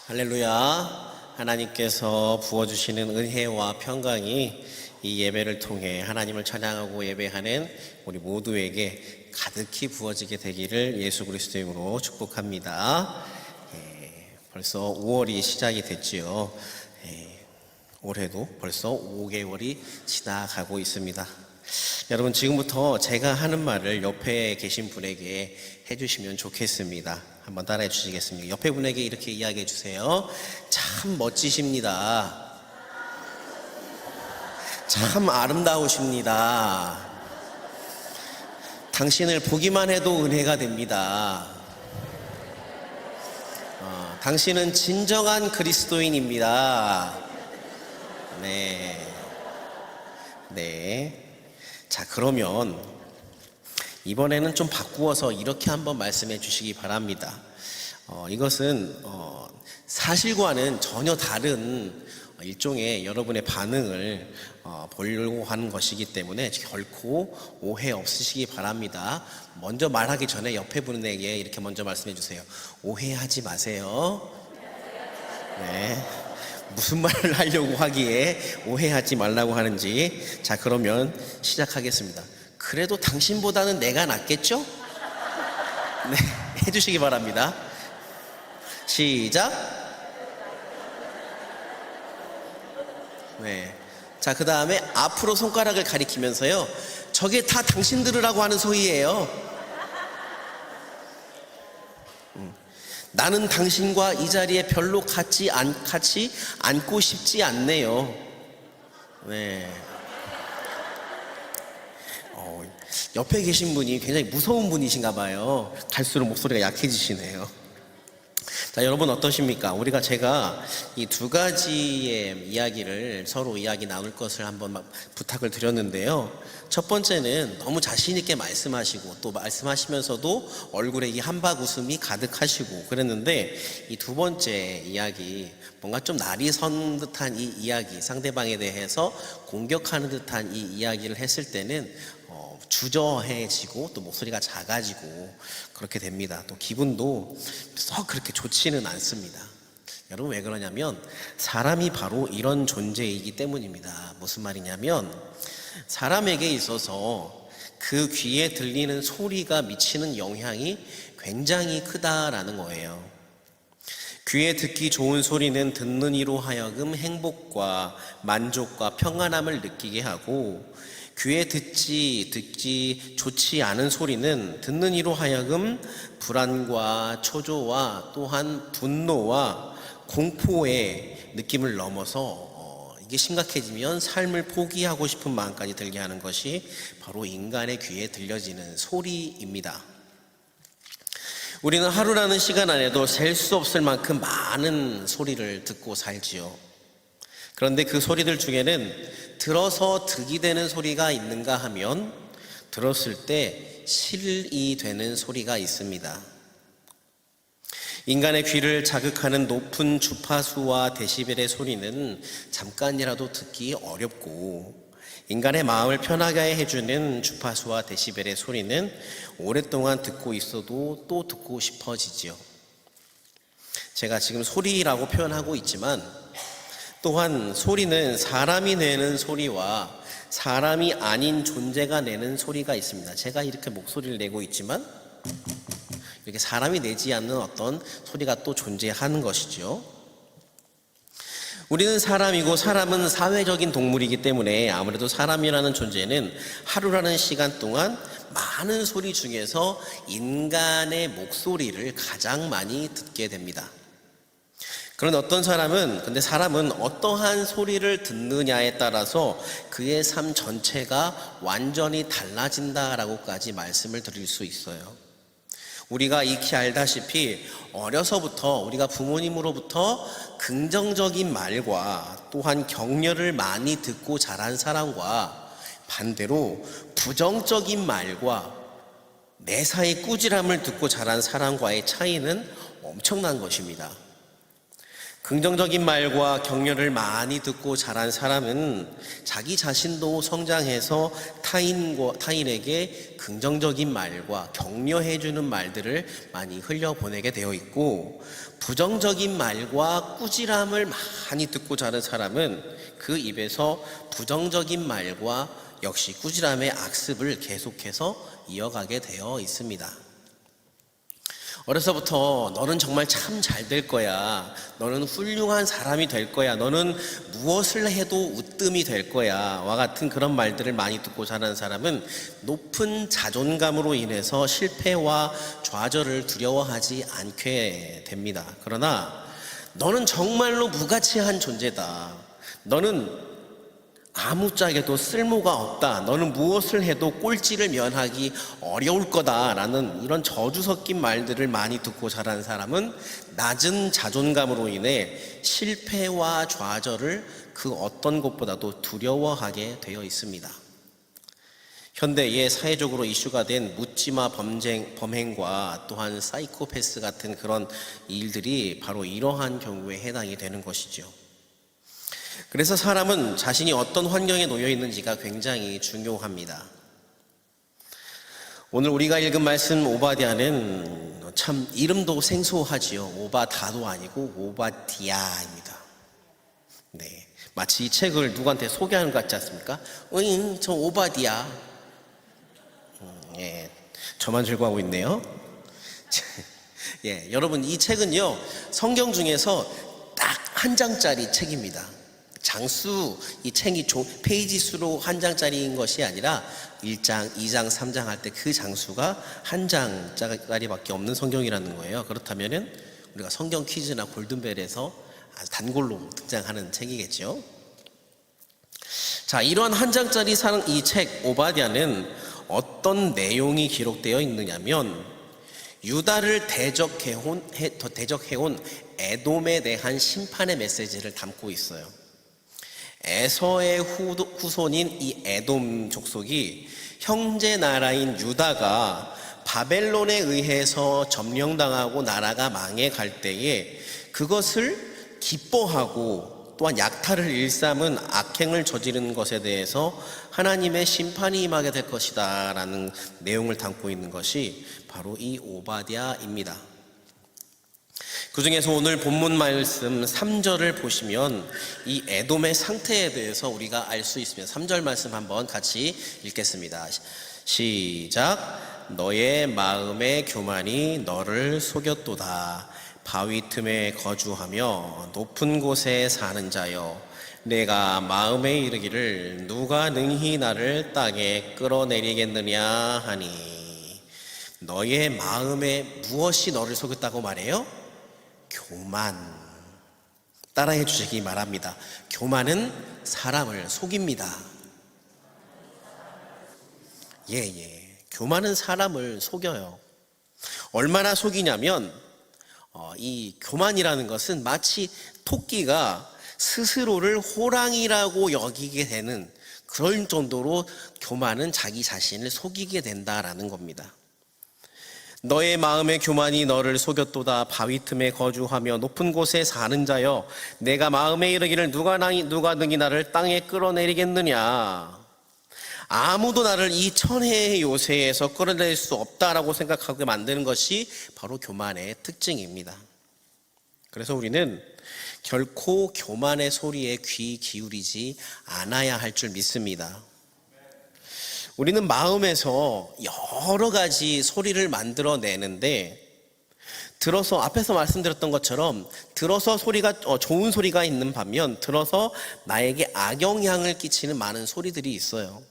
할렐루야. 하나님께서 부어주시는 은혜와 평강이 이 예배를 통해 하나님을 찬양하고 예배하는 우리 모두에게 가득히 부어지게 되기를 예수 그리스도의 이름으로 축복합니다. 벌써 5월이 시작이 됐지요. 올해도 벌써 5개월이 지나가고 있습니다. 여러분, 지금부터 제가 하는 말을 옆에 계신 분에게 해주시면 좋겠습니다. 한번 따라해 주시겠습니까? 옆에 분에게 이렇게 이야기해 주세요. 참 멋지십니다. 참 아름다우십니다. 당신을 보기만 해도 은혜가 됩니다. 당신은 진정한 그리스도인입니다. 네. 자, 그러면 이번에는 좀 바꾸어서 이렇게 한번 말씀해 주시기 바랍니다. 이것은 사실과는 전혀 다른 일종의 여러분의 반응을 보려고 하는 것이기 때문에 결코 오해 없으시기 바랍니다. 먼저 말하기 전에 옆에 분에게 이렇게 먼저 말씀해 주세요. 오해하지 마세요. 네. 무슨 말을 하려고 하기에 오해하지 말라고 하는지. 자, 그러면 시작하겠습니다. 그래도 당신보다는 내가 낫겠죠? 네, 해주시기 바랍니다. 시작. 네. 자, 그 다음에 앞으로 손가락을 가리키면서요. 저게 다 당신 들으라고 하는 소리예요. 나는 당신과 이 자리에 별로 같이 앉고 싶지 않네요. 네. 옆에 계신 분이 굉장히 무서운 분이신가 봐요. 갈수록 목소리가 약해지시네요. 자, 여러분 어떠십니까? 제가 이 두 가지의 이야기를 서로 이야기 나눌 것을 한번 부탁을 드렸는데요. 첫 번째는 너무 자신 있게 말씀하시고 또 말씀하시면서도 얼굴에 이 한박 웃음이 가득하시고 그랬는데, 이 두 번째 이야기, 뭔가 좀 날이 선 듯한 이 이야기, 상대방에 대해서 공격하는 듯한 이 이야기를 했을 때는 주저해지고 또 목소리가 작아지고 그렇게 됩니다. 또 기분도 썩 그렇게 좋지는 않습니다. 여러분, 왜 그러냐면 사람이 바로 이런 존재이기 때문입니다. 무슨 말이냐면 사람에게 있어서 그 귀에 들리는 소리가 미치는 영향이 굉장히 크다라는 거예요. 귀에 듣기 좋은 소리는 듣는 이로 하여금 행복과 만족과 평안함을 느끼게 하고, 귀에 듣지 좋지 않은 소리는 듣는 이로 하여금 불안과 초조와 또한 분노와 공포의 느낌을 넘어서 이게 심각해지면 삶을 포기하고 싶은 마음까지 들게 하는 것이 바로 인간의 귀에 들려지는 소리입니다. 우리는 하루라는 시간 안에도 셀 수 없을 만큼 많은 소리를 듣고 살지요. 그런데 그 소리들 중에는 들어서 득이 되는 소리가 있는가 하면 들었을 때 실이 되는 소리가 있습니다. 인간의 귀를 자극하는 높은 주파수와 데시벨의 소리는 잠깐이라도 듣기 어렵고, 인간의 마음을 편하게 해주는 주파수와 데시벨의 소리는 오랫동안 듣고 있어도 또 듣고 싶어지지요. 제가 지금 소리라고 표현하고 있지만 또한 소리는 사람이 내는 소리와 사람이 아닌 존재가 내는 소리가 있습니다. 제가 이렇게 목소리를 내고 있지만 이렇게 사람이 내지 않는 어떤 소리가 또 존재하는 것이죠. 우리는 사람이고 사람은 사회적인 동물이기 때문에 아무래도 사람이라는 존재는 하루라는 시간 동안 많은 소리 중에서 인간의 목소리를 가장 많이 듣게 됩니다. 그런 사람은 어떠한 소리를 듣느냐에 따라서 그의 삶 전체가 완전히 달라진다라고까지 말씀을 드릴 수 있어요. 우리가 익히 알다시피 어려서부터 우리가 부모님으로부터 긍정적인 말과 또한 격려를 많이 듣고 자란 사람과 반대로 부정적인 말과 매사에 꾸지람을 듣고 자란 사람과의 차이는 엄청난 것입니다. 긍정적인 말과 격려를 많이 듣고 자란 사람은 자기 자신도 성장해서 타인에게 긍정적인 말과 격려해주는 말들을 많이 흘려보내게 되어 있고, 부정적인 말과 꾸지람을 많이 듣고 자란 사람은 그 입에서 부정적인 말과 역시 꾸지람의 악습을 계속해서 이어가게 되어 있습니다. 어려서부터 너는 정말 참 잘 될 거야, 너는 훌륭한 사람이 될 거야, 너는 무엇을 해도 으뜸이 될 거야 와 같은 그런 말들을 많이 듣고 자란 사람은 높은 자존감으로 인해서 실패와 좌절을 두려워하지 않게 됩니다. 그러나 너는 정말로 무가치한 존재다, 너는 아무짝에도 쓸모가 없다, 너는 무엇을 해도 꼴찌를 면하기 어려울 거다라는 이런 저주 섞인 말들을 많이 듣고 자란 사람은 낮은 자존감으로 인해 실패와 좌절을 그 어떤 것보다도 두려워하게 되어 있습니다. 현대의 사회적으로 이슈가 된 묻지마 범행과 또한 사이코패스 같은 그런 일들이 바로 이러한 경우에 해당이 되는 것이죠. 그래서 사람은 자신이 어떤 환경에 놓여 있는지가 굉장히 중요합니다. 오늘 우리가 읽은 말씀 오바댜는 참 이름도 생소하지요. 오바다도 아니고 오바디아입니다. 네, 마치 이 책을 누구한테 소개하는 것 같지 않습니까? 저 오바디아. 예, 저만 즐거워하고 있네요. 예, 여러분, 이 책은요 성경 중에서 딱 한 장짜리 책입니다. 장수, 이 책이 페이지 수로 한 장짜리인 것이 아니라 1장, 2장, 3장 할 때 그 장수가 한 장짜리밖에 없는 성경이라는 거예요. 그렇다면은 우리가 성경 퀴즈나 골든벨에서 아주 단골로 등장하는 책이겠죠. 자, 이러한 한 장짜리 이 책 오바댜는 어떤 내용이 기록되어 있느냐면 유다를 대적해온 에돔에 대한 심판의 메시지를 담고 있어요. 에서의 후손인 이 에돔 족속이 형제 나라인 유다가 바벨론에 의해서 점령당하고 나라가 망해갈 때에 그것을 기뻐하고 또한 약탈을 일삼은 악행을 저지른 것에 대해서 하나님의 심판이 임하게 될 것이다 라는 내용을 담고 있는 것이 바로 이 오바댜입니다. 그 중에서 오늘 본문 말씀 3절을 보시면 이 에돔의 상태에 대해서 우리가 알 수 있습니다. 3절 말씀 한번 같이 읽겠습니다. 시작. 너의 마음의 교만이 너를 속였도다. 바위 틈에 거주하며 높은 곳에 사는 자여, 내가 마음에 이르기를 누가 능히 나를 땅에 끌어내리겠느냐 하니. 너의 마음에 무엇이 너를 속였다고 말해요? 교만. 따라해 주시기 바랍니다. 교만은 사람을 속입니다. 교만은 사람을 속여요. 얼마나 속이냐면 이 교만이라는 것은 마치 토끼가 스스로를 호랑이라고 여기게 되는 그럴 정도로 교만은 자기 자신을 속이게 된다라는 겁니다. 너의 마음의 교만이 너를 속였도다. 바위 틈에 거주하며 높은 곳에 사는 자여, 내가 마음에 이르기를 누가 능히 나를 땅에 끌어내리겠느냐. 아무도 나를 이 천혜의 요새에서 끌어낼 수 없다라고 생각하게 만드는 것이 바로 교만의 특징입니다. 그래서 우리는 결코 교만의 소리에 귀 기울이지 않아야 할 줄 믿습니다. 우리는 마음에서 여러 가지 소리를 만들어내는데, 들어서 앞에서 말씀드렸던 것처럼 들어서 소리가 좋은 소리가 있는 반면 들어서 나에게 악영향을 끼치는 많은 소리들이 있어요.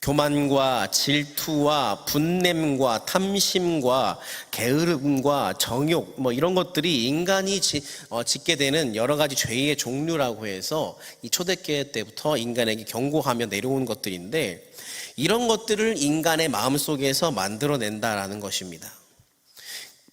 교만과 질투와 분냄과 탐심과 게으름과 정욕, 이런 것들이 인간이 짓게 되는 여러 가지 죄의 종류라고 해서 이 초대교회 때부터 인간에게 경고하며 내려온 것들인데, 이런 것들을 인간의 마음속에서 만들어낸다라는 것입니다.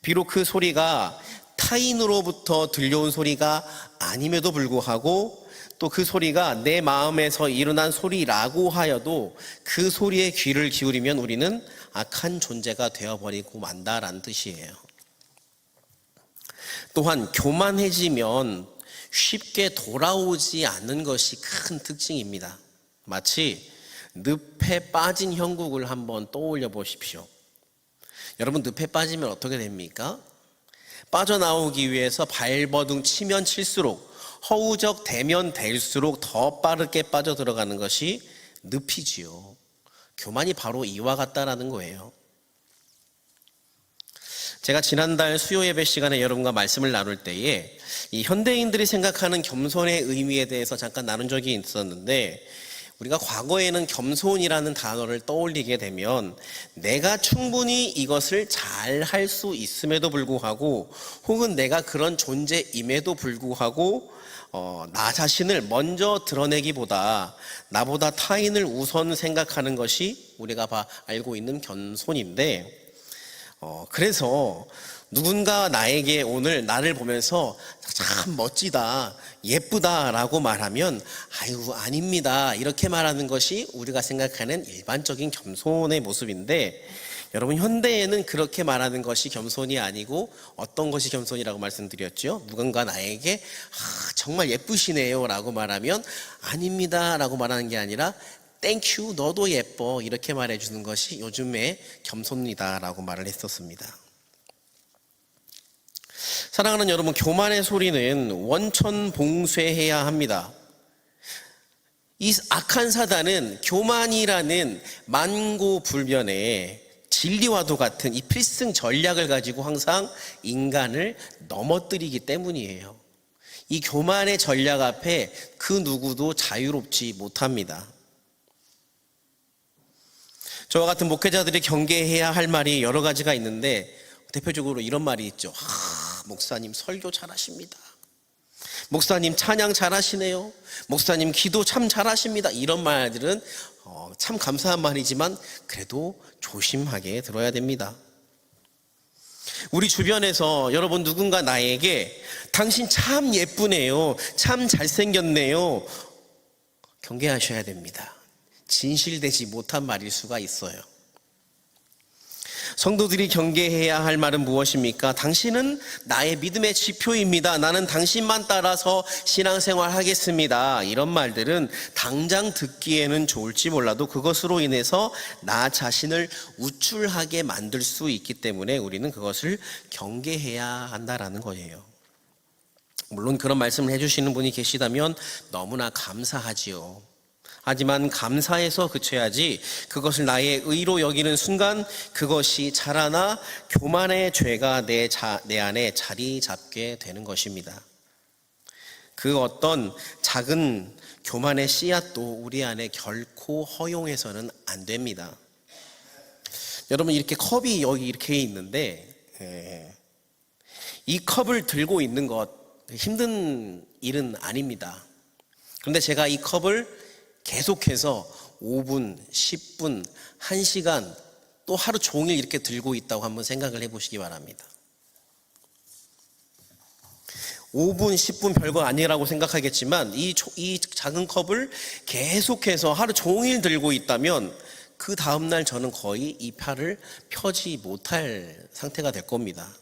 비록 그 소리가 타인으로부터 들려온 소리가 아님에도 불구하고, 또 그 소리가 내 마음에서 일어난 소리라고 하여도 그 소리에 귀를 기울이면 우리는 악한 존재가 되어버리고 만다라는 뜻이에요. 또한 교만해지면 쉽게 돌아오지 않는 것이 큰 특징입니다. 마치 늪에 빠진 형국을 한번 떠올려 보십시오. 여러분, 늪에 빠지면 어떻게 됩니까? 빠져나오기 위해서 발버둥 치면 칠수록, 허우적 되면 될수록 더 빠르게 빠져들어가는 것이 늪이지요. 교만이 바로 이와 같다라는 거예요. 제가 지난달 수요 예배 시간에 여러분과 말씀을 나눌 때에 이 현대인들이 생각하는 겸손의 의미에 대해서 잠깐 나눈 적이 있었는데, 우리가 과거에는 겸손이라는 단어를 떠올리게 되면 내가 충분히 이것을 잘 할 수 있음에도 불구하고, 혹은 내가 그런 존재임에도 불구하고 나 자신을 먼저 드러내기보다 나보다 타인을 우선 생각하는 것이 우리가 알고 있는 겸손인데, 그래서 누군가 나에게 오늘 나를 보면서 참 멋지다, 예쁘다 라고 말하면 아유 아닙니다 이렇게 말하는 것이 우리가 생각하는 일반적인 겸손의 모습인데, 여러분, 현대에는 그렇게 말하는 것이 겸손이 아니고 어떤 것이 겸손이라고 말씀드렸죠? 누군가 나에게 정말 예쁘시네요 라고 말하면 아닙니다 라고 말하는 게 아니라 땡큐 너도 예뻐 이렇게 말해주는 것이 요즘의 겸손이다 라고 말을 했었습니다. 사랑하는 여러분, 교만의 소리는 원천봉쇄해야 합니다. 이 악한 사단은 교만이라는 만고불변의 진리와도 같은 이 필승 전략을 가지고 항상 인간을 넘어뜨리기 때문이에요. 이 교만의 전략 앞에 그 누구도 자유롭지 못합니다. 저와 같은 목회자들이 경계해야 할 말이 여러 가지가 있는데, 대표적으로 이런 말이 있죠. 목사님 설교 잘하십니다. 목사님 찬양 잘하시네요. 목사님 기도 참 잘하십니다. 이런 말들은 참 감사한 말이지만 그래도 조심하게 들어야 됩니다. 우리 주변에서 여러분 누군가 나에게 당신 참 예쁘네요, 참 잘생겼네요, 경계하셔야 됩니다. 진실되지 못한 말일 수가 있어요. 성도들이 경계해야 할 말은 무엇입니까? 당신은 나의 믿음의 지표입니다. 나는 당신만 따라서 신앙생활 하겠습니다. 이런 말들은 당장 듣기에는 좋을지 몰라도 그것으로 인해서 나 자신을 우쭐하게 만들 수 있기 때문에 우리는 그것을 경계해야 한다라는 거예요. 물론 그런 말씀을 해주시는 분이 계시다면 너무나 감사하지요. 하지만 감사해서 그쳐야지 그것을 나의 의로 여기는 순간 그것이 자라나 교만의 죄가 내 안에 자리 잡게 되는 것입니다. 그 어떤 작은 교만의 씨앗도 우리 안에 결코 허용해서는 안 됩니다. 여러분, 이렇게 컵이 여기 이렇게 있는데 이 컵을 들고 있는 것 힘든 일은 아닙니다. 그런데 제가 이 컵을 계속해서 5분, 10분, 1시간, 또 하루 종일 이렇게 들고 있다고 한번 생각을 해보시기 바랍니다. 5분, 10분 별거 아니라고 생각하겠지만 이 작은 컵을 계속해서 하루 종일 들고 있다면 그 다음날 저는 거의 이 팔을 펴지 못할 상태가 될 겁니다.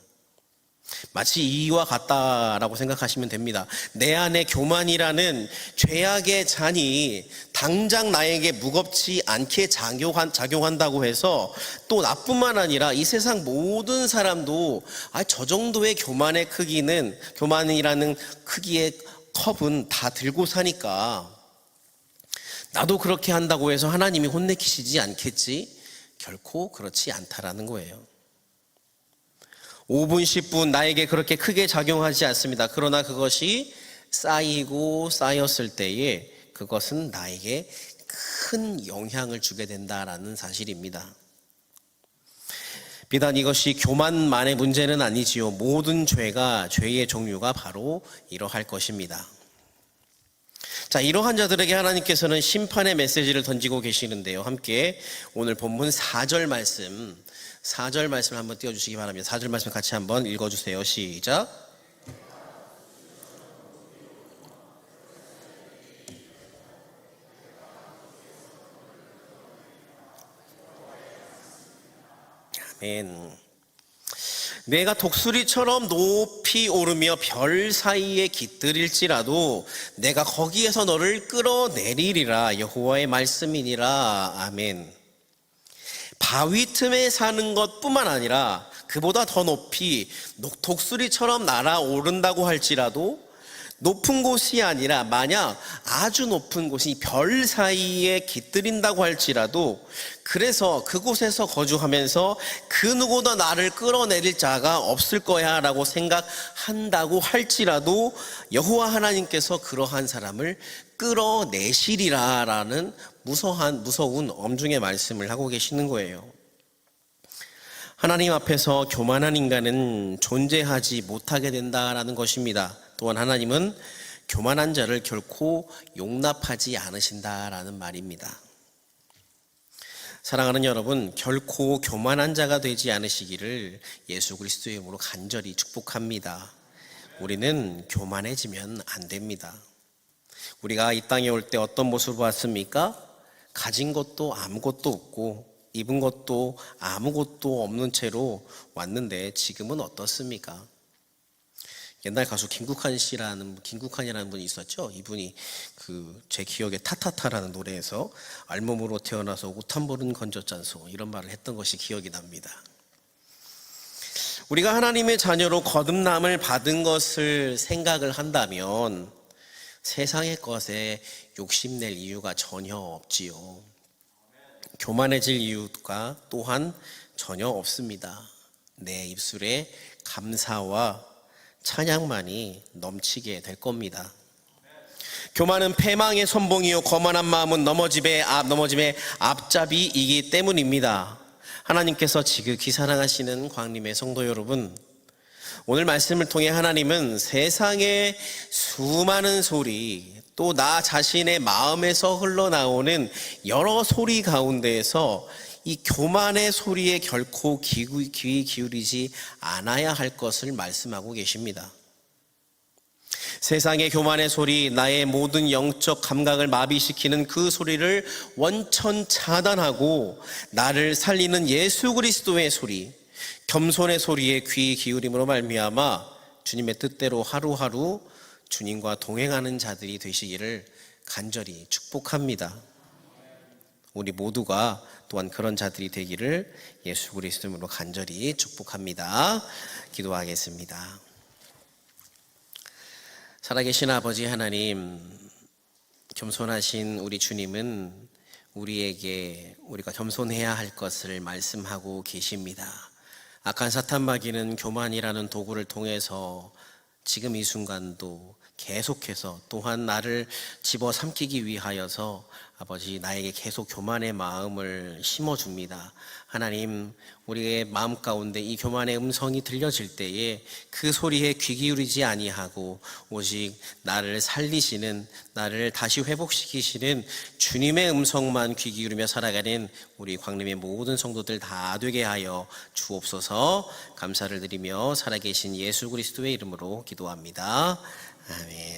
마치 이와 같다라고 생각하시면 됩니다. 내 안에 교만이라는 죄악의 잔이 당장 나에게 무겁지 않게 작용한다고 해서 또 나뿐만 아니라 이 세상 모든 사람도 저 정도의 교만의 크기는, 교만이라는 크기의 컵은 다 들고 사니까 나도 그렇게 한다고 해서 하나님이 혼내키시지 않겠지? 결코 그렇지 않다라는 거예요. 5분, 10분 나에게 그렇게 크게 작용하지 않습니다. 그러나 그것이 쌓이고 쌓였을 때에 그것은 나에게 큰 영향을 주게 된다라는 사실입니다. 비단 이것이 교만만의 문제는 아니지요. 모든 죄의 종류가 바로 이러할 것입니다. 자, 이러한 자들에게 하나님께서는 심판의 메시지를 던지고 계시는데요. 함께 오늘 본문 4절 말씀을 한번 띄워주시기 바랍니다. 4절 말씀 같이 한번 읽어주세요. 시작. 아멘. 내가 독수리처럼 높이 오르며 별 사이에 깃들일지라도 내가 거기에서 너를 끌어내리리라. 여호와의 말씀이니라. 아멘. 바위 틈에 사는 것뿐만 아니라 그보다 더 높이 독수리처럼 날아오른다고 할지라도 높은 곳이 아니라 만약 아주 높은 곳이 별 사이에 깃들인다고 할지라도 그래서 그곳에서 거주하면서 그 누구도 나를 끌어내릴 자가 없을 거야 라고 생각한다고 할지라도 여호와 하나님께서 그러한 사람을 끌어내시리라 라는 무서운 엄중의 말씀을 하고 계시는 거예요. 하나님 앞에서 교만한 인간은 존재하지 못하게 된다라는 것입니다. 또한 하나님은 교만한 자를 결코 용납하지 않으신다라는 말입니다. 사랑하는 여러분, 결코 교만한 자가 되지 않으시기를 예수 그리스도의 이름으로 간절히 축복합니다. 우리는 교만해지면 안 됩니다. 우리가 이 땅에 올 때 어떤 모습을 봤습니까? 가진 것도 아무것도 없고 입은 것도 아무것도 없는 채로 왔는데 지금은 어떻습니까? 옛날 가수 김국환이라는 분이 있었죠. 이분이 제 기억에 타타타라는 노래에서 알몸으로 태어나서 옷 한 벌은 건졌잖소 이런 말을 했던 것이 기억이 납니다. 우리가 하나님의 자녀로 거듭남을 받은 것을 생각을 한다면 세상의 것에 욕심낼 이유가 전혀 없지요. 교만해질 이유가 또한 전혀 없습니다. 내 입술에 감사와 찬양만이 넘치게 될 겁니다. 교만은 패망의 선봉이요 거만한 마음은 넘어짐의 앞잡이이기 때문입니다. 하나님께서 지극히 사랑하시는 광림의 성도 여러분, 오늘 말씀을 통해 하나님은 세상의 수많은 소리 또 나 자신의 마음에서 흘러나오는 여러 소리 가운데에서 이 교만의 소리에 결코 귀 기울이지 않아야 할 것을 말씀하고 계십니다. 세상의 교만의 소리, 나의 모든 영적 감각을 마비시키는 그 소리를 원천 차단하고 나를 살리는 예수 그리스도의 소리, 겸손의 소리에 귀 기울임으로 말미암아 주님의 뜻대로 하루하루 주님과 동행하는 자들이 되시기를 간절히 축복합니다. 우리 모두가 또한 그런 자들이 되기를 예수 그리스도 이름으로 간절히 축복합니다. 기도하겠습니다. 살아계신 아버지 하나님, 겸손하신 우리 주님은 우리에게 우리가 겸손해야 할 것을 말씀하고 계십니다. 악한 사탄 마귀는 교만이라는 도구를 통해서 지금 이 순간도 계속해서 또한 나를 집어삼키기 위하여서 아버지 나에게 계속 교만의 마음을 심어줍니다. 하나님, 우리의 마음 가운데 이 교만의 음성이 들려질 때에 그 소리에 귀 기울이지 아니하고 오직 나를 살리시는, 나를 다시 회복시키시는 주님의 음성만 귀 기울이며 살아가는 우리 광림의 모든 성도들 다 되게 하여 주옵소서. 감사를 드리며 살아계신 예수 그리스도의 이름으로 기도합니다. 아멘.